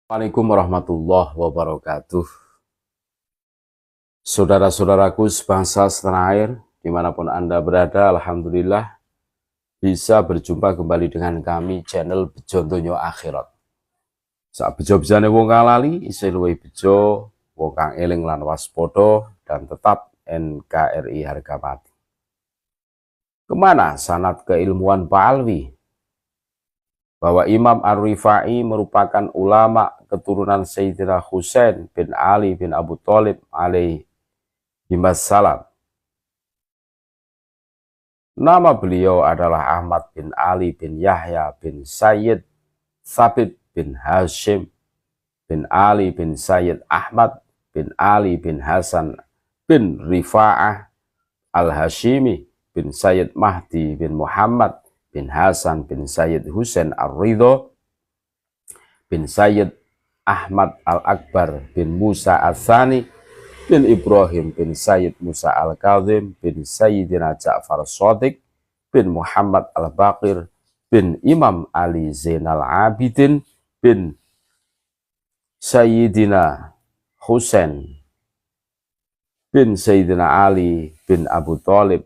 Assalamualaikum warahmatullahi wabarakatuh. Saudara-saudaraku sebangsa setanah air, dimanapun Anda berada, alhamdulillah bisa berjumpa kembali dengan kami channel Bejo Donya Akhirat. Saat bejo-bejane wong kang lali, isih luwih bejo wong kang eling lan waspada dan tetap NKRI harga mati. Kemana sanad keilmuan Pak Alwi? Bahwa Imam Ar-Rifai merupakan ulama keturunan Sayyidina Husain bin Ali bin Abu Thalib alaihi salam. Nama beliau adalah Ahmad bin Ali bin Yahya bin Sayyid Thabit bin Hashim bin Ali bin Sayyid Ahmad bin Ali bin Hasan bin Rifa'ah al-Hashimi bin Sayyid Mahdi bin Muhammad bin Hasan bin Sayyid Husain Ar-Ridho bin Sayyid Ahmad Al-Akbar bin Musa Al-Thani bin Ibrahim bin Sayyid Musa Al-Kadhim bin Sayyidina Ja'far Shadiq bin Muhammad Al-Baqir bin Imam Ali Zainal Abidin bin Sayyidina Husain bin Sayyidina Ali bin Abu Thalib.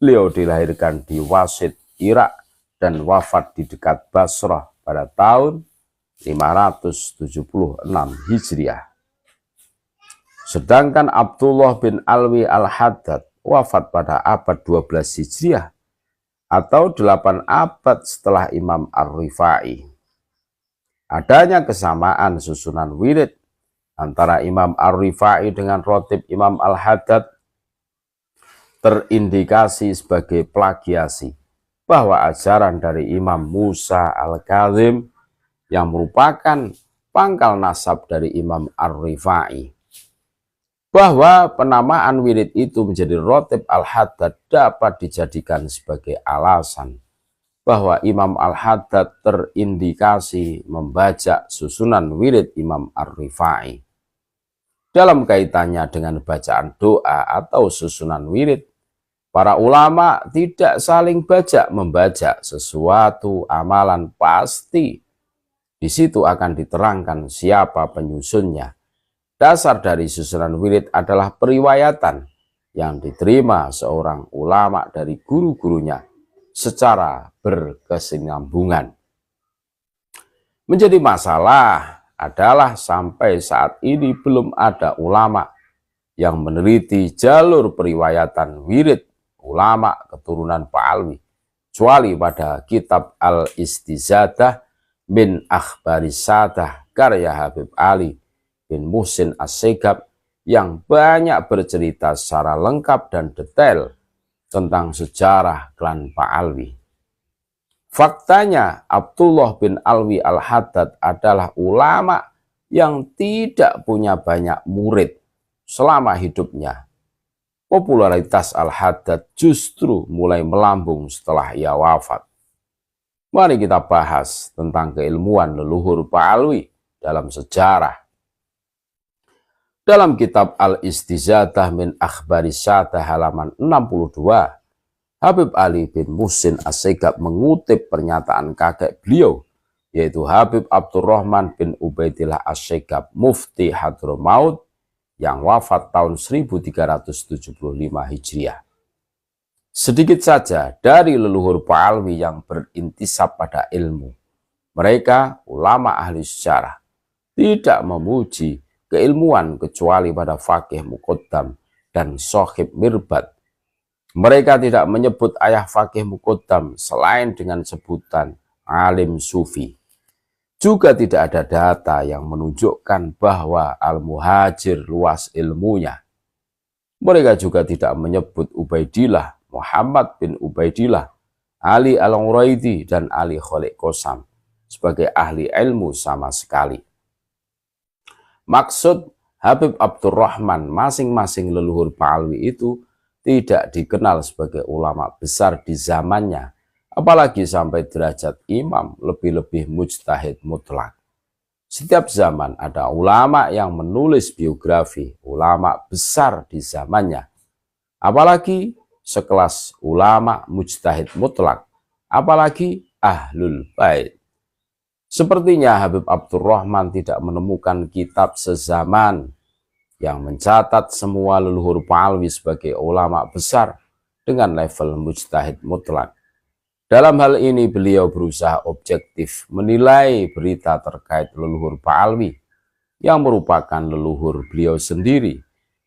Beliau dilahirkan di Wasit, Irak dan wafat di dekat Basrah pada tahun 576 Hijriah. Sedangkan Abdullah bin Alwi Al-Haddad wafat pada abad 12 Hijriah atau 8 abad setelah Imam Ar-Rifai. Adanya kesamaan susunan wirid antara Imam Ar-Rifai dengan rotib Imam Al-Haddad terindikasi sebagai plagiasi bahwa ajaran dari Imam Musa Al-Kadhim yang merupakan pangkal nasab dari Imam Ar-Rifai. Bahwa penamaan wirid itu menjadi rotib Al-Haddad dapat dijadikan sebagai alasan bahwa Imam Al-Haddad terindikasi membaca susunan wirid Imam Ar-Rifai. Dalam kaitannya dengan bacaan doa atau susunan wirid, para ulama tidak saling membaca sesuatu amalan pasti. Di situ akan diterangkan siapa penyusunnya. Dasar dari susunan wirid adalah periwayatan yang diterima seorang ulama dari guru-gurunya secara berkesinambungan. Menjadi masalah adalah sampai saat ini belum ada ulama yang meneliti jalur periwayatan wirid ulama keturunan Pak Alwi, kecuali pada kitab Al-Istizadah min Akhbarisadah karya Habib Ali bin Muhsin As-Segaf yang banyak bercerita secara lengkap dan detail tentang sejarah klan Pak Alwi. Faktanya Abdullah bin Alwi Al-Haddad adalah ulama yang tidak punya banyak murid selama hidupnya. Popularitas Al-Haddad justru mulai melambung setelah ia wafat. Mari kita bahas tentang keilmuan leluhur Pak Alwi dalam sejarah. Dalam kitab Al-Istizadah min Akhbarisadah halaman 62, Habib Ali bin Muhsin As-Segaf mengutip pernyataan kakek beliau, yaitu Habib Abdurrahman bin Ubaidillah As-Segaf, Mufti Hadramaut, yang wafat tahun 1375 Hijriah. Sedikit saja dari leluhur Pak Alwi yang berintisab pada ilmu. Mereka, ulama ahli sejarah, tidak memuji keilmuan kecuali pada Faqih Muqaddam dan Sohib Mirbat. Mereka tidak menyebut ayah Faqih Muqaddam selain dengan sebutan alim sufi. Juga tidak ada data yang menunjukkan bahwa Al-Muhajir luas ilmunya. Mereka juga tidak menyebut Ubaidillah, Muhammad bin Ubaidillah, Ali Al-Uraidi, dan Ali Khaliq Qasam sebagai ahli ilmu sama sekali. Maksud Habib Abdurrahman masing-masing leluhur Pak Alwi itu tidak dikenal sebagai ulama besar di zamannya, apalagi sampai derajat imam, lebih-lebih mujtahid mutlak. Setiap zaman ada ulama yang menulis biografi ulama besar di zamannya, apalagi sekelas ulama mujtahid mutlak, apalagi ahlul bait. Sepertinya Habib Abdurrahman tidak menemukan kitab sezaman yang mencatat semua leluhur Pahlawi sebagai ulama besar dengan level mujtahid mutlak. Dalam hal ini beliau berusaha objektif menilai berita terkait leluhur Pahlawi yang merupakan leluhur beliau sendiri.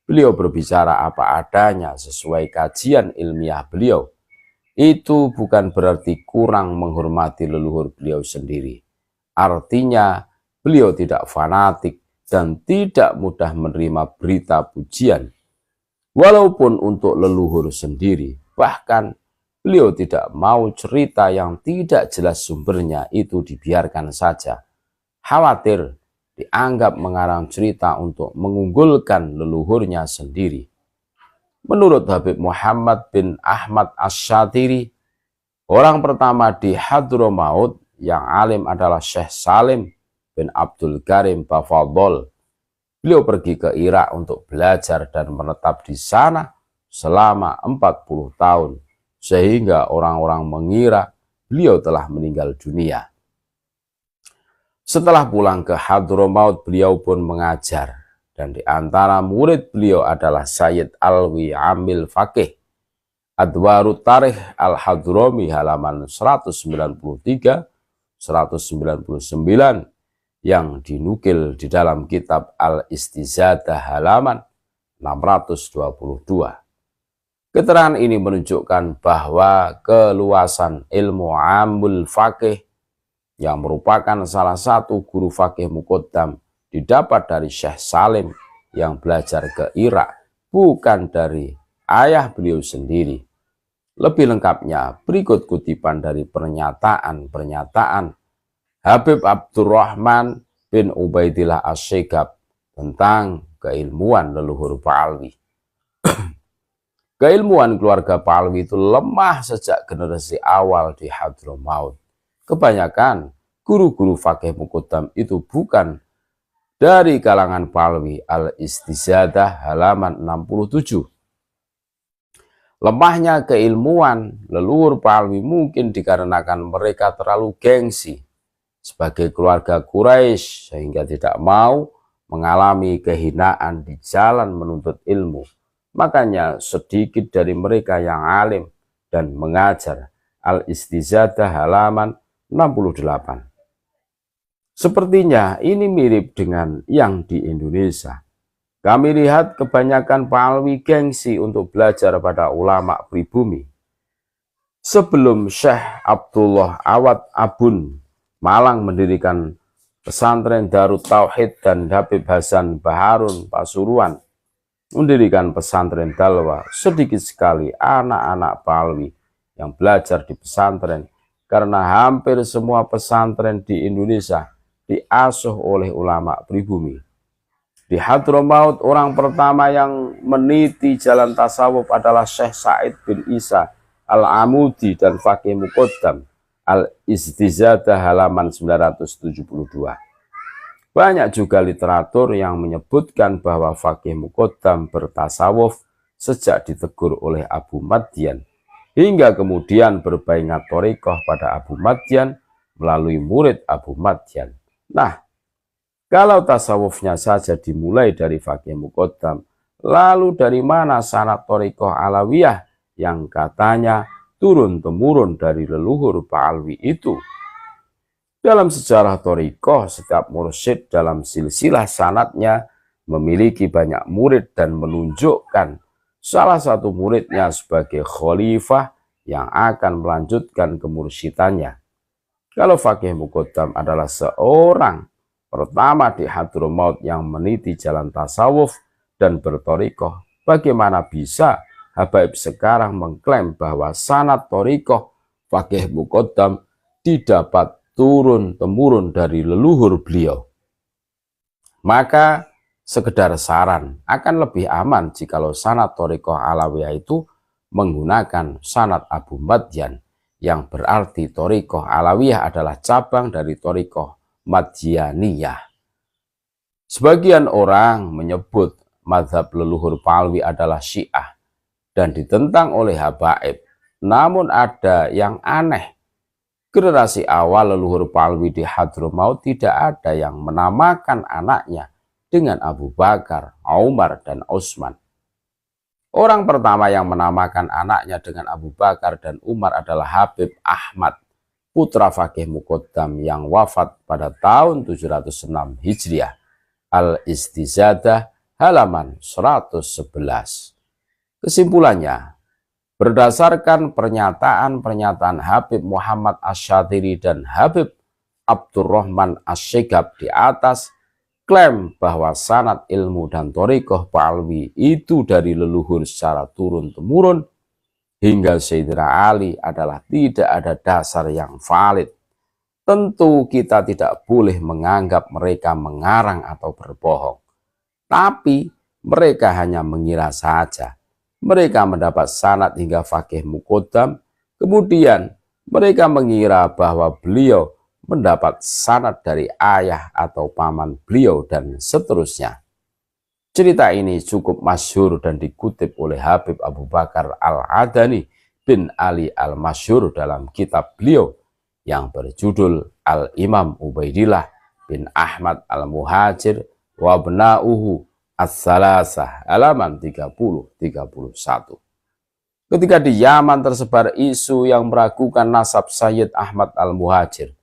Beliau berbicara apa adanya sesuai kajian ilmiah beliau. Itu bukan berarti kurang menghormati leluhur beliau sendiri. Artinya beliau tidak fanatik dan tidak mudah menerima berita pujian. Walaupun untuk leluhur sendiri, bahkan beliau tidak mau cerita yang tidak jelas sumbernya itu dibiarkan saja. Khawatir dianggap mengarang cerita untuk mengunggulkan leluhurnya sendiri. Menurut Habib Muhammad bin Ahmad Asy-Syatiri, orang pertama di Hadramaut yang alim adalah Syekh Salim bin Abdul Karim Bafadol. Beliau pergi ke Irak untuk belajar dan menetap di sana selama 40 tahun, sehingga orang-orang mengira beliau telah meninggal dunia. Setelah pulang ke Hadramaut, beliau pun mengajar, dan di antara murid beliau adalah Sayyid Alwi Amil Faqih. Adwarut Tarikh Al-Hadrami halaman 193 199 yang dinukil di dalam kitab Al-Istizadah halaman 622. Keterangan ini menunjukkan bahwa keluasan ilmu Amul Faqih yang merupakan salah satu guru fakih muqaddam didapat dari Syekh Salim yang belajar ke Irak, bukan dari ayah beliau sendiri. Lebih lengkapnya berikut kutipan dari pernyataan Habib Abdurrahman bin Ubaidillah Asy-Syighab tentang keilmuan leluhur Pahlawi. Keilmuan keluarga Pahlawi itu lemah sejak generasi awal di Hadramaut. Kebanyakan guru-guru fakih muqaddam itu bukan dari kalangan Pahlawi. Al-Istizadah halaman 67. Lemahnya keilmuan leluhur Pahlawi mungkin dikarenakan mereka terlalu gengsi sebagai keluarga Quraisy sehingga tidak mau mengalami kehinaan di jalan menuntut ilmu. Makanya sedikit dari mereka yang alim dan mengajar. Al-Istizadah halaman 68. Sepertinya ini mirip dengan yang di Indonesia. Kami lihat kebanyakan Pahlawi gengsi untuk belajar pada ulama pribumi. Sebelum Syekh Abdullah Awad Abun Malang mendirikan pesantren Darut Tauhid dan Habib Hasan Baharun Pasuruan mendirikan pesantren Dalwa, sedikit sekali anak-anak Pahlawi yang belajar di pesantren karena hampir semua pesantren di Indonesia diasuh oleh ulama pribumi. Di Hadramaut, orang pertama yang meniti jalan tasawuf adalah Syekh Said bin Isa Al-Amudi dan Fakih Muqaddam. Al-Istizadah halaman 972. Banyak juga literatur yang menyebutkan bahwa Fakih Muqaddam bertasawuf sejak ditegur oleh Abu Madyan, hingga kemudian berbaingat thariqah pada Abu Madyan melalui murid Abu Madyan. Nah, kalau tasawufnya saja dimulai dari Fakih Muqaddam, lalu dari mana sanad thariqah Alawiyah yang katanya turun-temurun dari leluhur Pahlawi itu? Dalam sejarah thariqah, setiap mursyid dalam silsilah sanadnya memiliki banyak murid dan menunjukkan salah satu muridnya sebagai khalifah yang akan melanjutkan kemursyidanya. Kalau Fakih Muqaddam adalah seorang pertama di Hadramaut yang meniti jalan tasawuf dan berthariqah, bagaimana bisa Habaib sekarang mengklaim bahwa sanad thariqah Fakih Muqaddam didapat turun-temurun dari leluhur beliau? Maka sekedar saran, akan lebih aman jikalau sanad thariqah Alawiyah itu menggunakan sanad Abu Madyan, yang berarti thariqah Alawiyah adalah cabang dari thariqah Madyaniyah. Sebagian orang menyebut mazhab leluhur Pahlawi adalah Syiah dan ditentang oleh Habaib. Namun ada yang aneh. Generasi awal leluhur Palwi di Hadramaut tidak ada yang menamakan anaknya dengan Abu Bakar, Umar, dan Utsman. Orang pertama yang menamakan anaknya dengan Abu Bakar dan Umar adalah Habib Ahmad, putra Fakih Muqaddam yang wafat pada tahun 706 Hijriah. Al-Istizadah halaman 111. Kesimpulannya, berdasarkan pernyataan Habib Muhammad Asy-Syadzili dan Habib Abdurrahman Asy-Syighab di atas, klaim bahwa sanad ilmu dan thariqah Palwi itu dari leluhur secara turun-temurun hingga Sayyidina Ali adalah tidak ada dasar yang valid. Tentu kita tidak boleh menganggap mereka mengarang atau berbohong, tapi mereka hanya mengira saja. Mereka mendapat sanad hingga Fakih Muqaddam, kemudian mereka mengira bahwa beliau mendapat sanad dari ayah atau paman beliau dan seterusnya. Cerita ini cukup masyhur dan dikutip oleh Habib Abu Bakar Al-Adani bin Ali Al-Masyhur dalam kitab beliau yang berjudul Al-Imam Ubaidillah bin Ahmad Al-Muhajir wa Abna'uhu As-Salasah halaman 30-31. Ketika di Yaman tersebar isu yang meragukan nasab Sayyid Ahmad Al-Muhajir,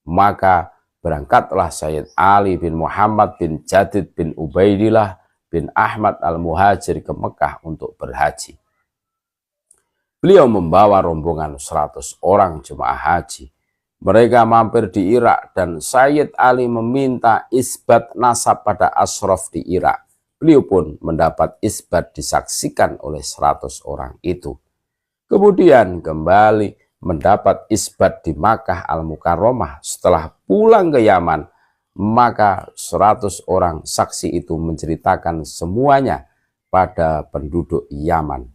maka berangkatlah Sayyid Ali bin Muhammad bin Jadid bin Ubaidillah bin Ahmad Al-Muhajir ke Mekah untuk berhaji. Beliau membawa rombongan 100 orang jemaah haji. Mereka mampir di Irak dan Sayyid Ali meminta isbat nasab pada ashraf di Irak. Beliau pun mendapat isbat disaksikan oleh 100 orang itu. Kemudian kembali mendapat isbat di Makkah Al-Mukarramah. Setelah pulang ke Yaman, maka 100 orang saksi itu menceritakan semuanya pada penduduk Yaman.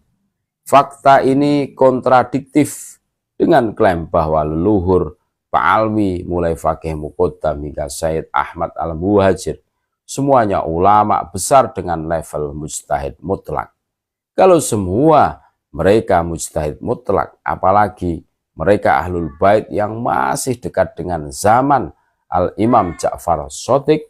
Fakta ini kontradiktif dengan klaim bahwa leluhur Palwi mulai Fakih Muqaddam hingga Sayyid Ahmad Al-Muhajir semuanya ulama besar dengan level mujtahid mutlak. Kalau semua mereka mujtahid mutlak, apalagi mereka ahlul bait yang masih dekat dengan zaman Al-Imam Ja'far Shadiq,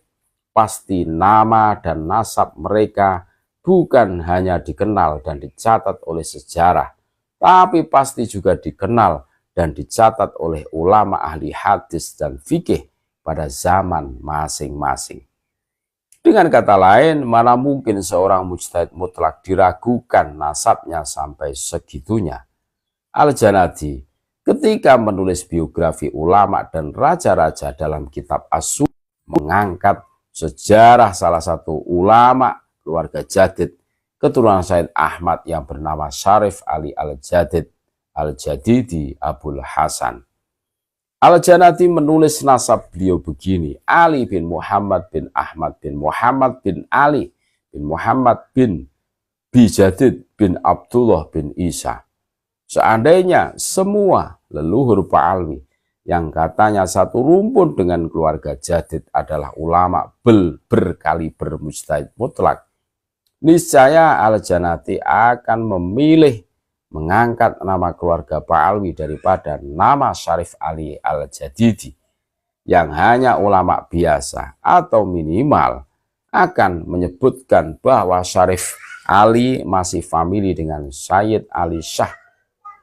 pasti nama dan nasab mereka bukan hanya dikenal dan dicatat oleh sejarah, tapi pasti juga dikenal dan dicatat oleh ulama ahli hadis dan fikih pada zaman masing-masing. Dengan kata lain, mana mungkin seorang mujtahid mutlak diragukan nasabnya sampai segitunya. Al-Janadi ketika menulis biografi ulama dan raja-raja dalam kitab As-Sunan mengangkat sejarah salah satu ulama keluarga Jadid, keturunan Sayyid Ahmad yang bernama Syarif Ali Al-Jadid Al-Jadidi Abul Hasan. Al-Janadi menulis nasab beliau begini: Ali bin Muhammad bin Ahmad bin Muhammad bin Ali bin Muhammad bin Bijadid bin Abdullah bin Isa. Seandainya semua leluhur Palwi yang katanya satu rumpun dengan keluarga Jadid adalah ulama berkaliber mujtahid mutlak, niscaya Al-Janadi akan memilih mengangkat nama keluarga Palwi daripada nama Syarif Ali Al-Jadidi yang hanya ulama biasa, atau minimal akan menyebutkan bahwa Syarif Ali masih famili dengan Sayyid Ali Shah,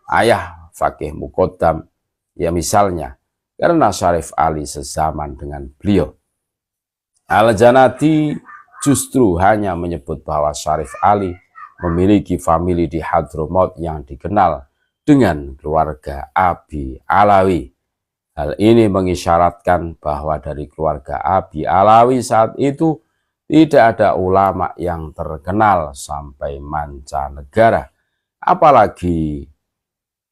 ayah Fakih Muqaddam, ya misalnya karena Syarif Ali sezaman dengan beliau. Al-Janadi justru hanya menyebut bahwa Syarif Ali memiliki famili di Hadramaut yang dikenal dengan keluarga Abi Alawi. Hal ini mengisyaratkan bahwa dari keluarga Abi Alawi saat itu tidak ada ulama yang terkenal sampai mancanegara, apalagi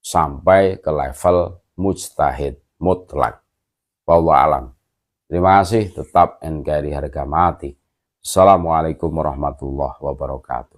sampai ke level mujtahid mutlak. Wallahu alam. Terima kasih, tetap NKRI harga mati. Assalamualaikum warahmatullahi wabarakatuh.